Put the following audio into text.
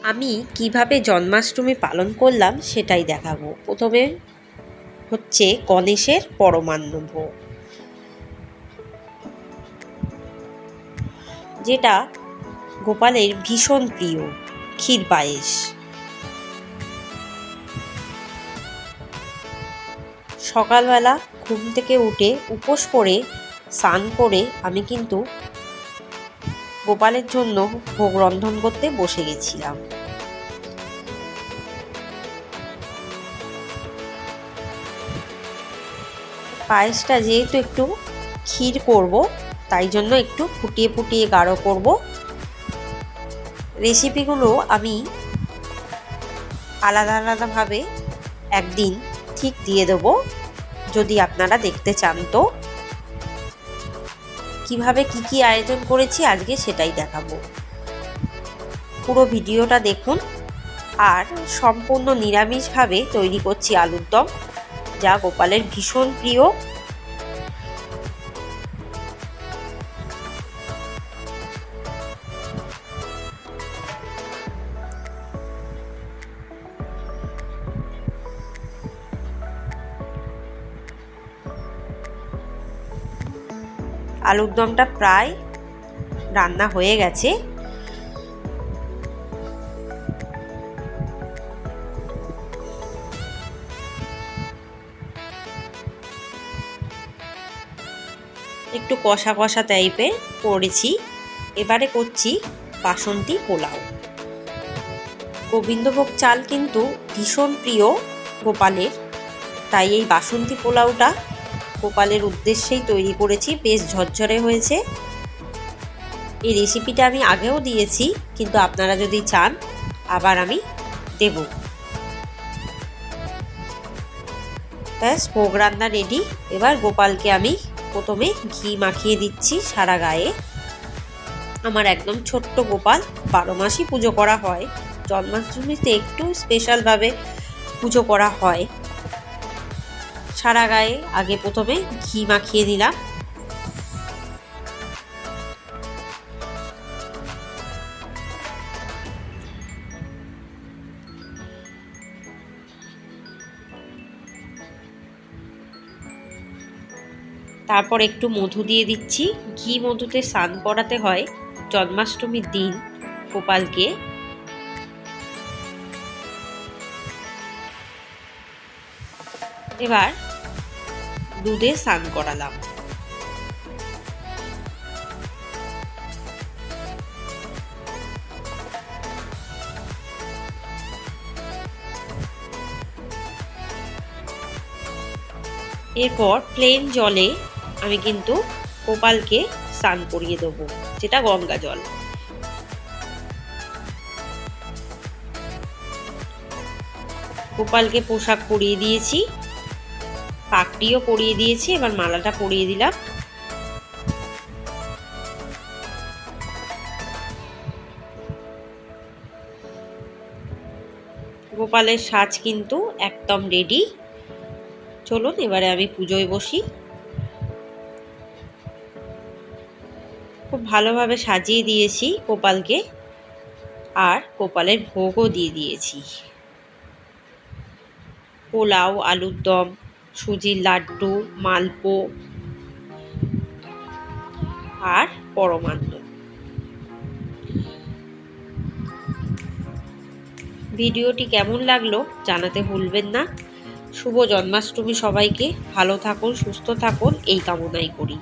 আমি কিভাবে জন্মাষ্টমী পালন করলাম সেটাই দেখাবো। প্রথমে হচ্ছে গণেশের পরমান্ন ভোগ, যেটা গোপালের ভীষণ প্রিয়, ক্ষীর পায়েস। সকালবেলা ঘুম থেকে উঠে উপোস করে স্নান করে আমি কিন্তু গোপালের জন্য ভোগ রন্ধন করতে বসে গেছিলাম। পায়েসটা যেহেতু একটু ক্ষীর করব, তাই জন্য একটু ফুটিয়ে ফুটিয়ে গাঢ় করব। রেসিপিগুলো আমি আলাদা আলাদাভাবে একদিন ঠিক দিয়ে দেবো, যদি আপনারা দেখতে চান। তো কিভাবে কি আয়োজন করেছি আজকে সেটাই দেখাবো, পুরো ভিডিওটা দেখুন। আর সম্পূর্ণ নিরামিষভাবে তৈরি করছি আলুর দম, যা গোপালের ভীষণ প্রিয়। আলুর দমটা প্রায় রান্না হয়ে গেছে। একটু কষা কষা টাইপের করেছি। এবারে করছি বাসন্তী পোলাও। গোবিন্দভোগ চাল কিন্তু ভীষণ প্রিয় গোপালের, তাই এই বাসন্তী পোলাওটা গোপালের উদ্দেশ্যেই তৈরি করেছি। বেশ ঝরঝরে হয়েছে। এই রেসিপিটা আমি আগেও দিয়েছি, কিন্তু আপনারা যদি চান আবার আমি দেব। ব্যাস, ভোগ রান্না রেডি। এবার গোপালকে আমি প্রথমে ঘি মাখিয়ে দিচ্ছি সারা গায়ে। আমার একদম ছোট্ট গোপাল, 12 মাসই পুজো করা হয়। জন্মাষ্টমীতে একটু স্পেশালভাবে পুজো করা হয়। সারা গায়ে আগে প্রথমে ঘি মাখিয়ে দিলাম। তারপর একটু মধু দিয়ে দিচ্ছি। ঘি মধুতে স্নান করাতে হয় জন্মাষ্টমীর দিন গোপালকে। এবার দুধে স্নান করালাম। এরপর প্লেন জলে আমি কিন্তু গোপালকে স্নান করিয়ে দেবো, যেটা গঙ্গা জল। গোপালকে পোশাক পরিয়ে দিয়েছি, পাকড়িও পরিয়ে দিয়েছি। এবার মালাটা পরিয়ে দিলাম। গোপালের সাজ কিন্তু একদম রেডি। চলুন এবারে আমি পুজোয় বসি। খুব ভালোভাবে সাজিয়ে দিয়েছি গোপালকে, আর গোপালের ভোগও দিয়ে দিয়েছি। পোলাও, আলুর দম, সুজির লাড্ডু, মালপো আর পরমান্ন। ভিডিওটি কেমন লাগলো জানাতে ভুলবেন না। শুভ জন্মাষ্টমী সবাইকে। ভালো থাকুন, সুস্থ থাকুন এই কামনাই করি।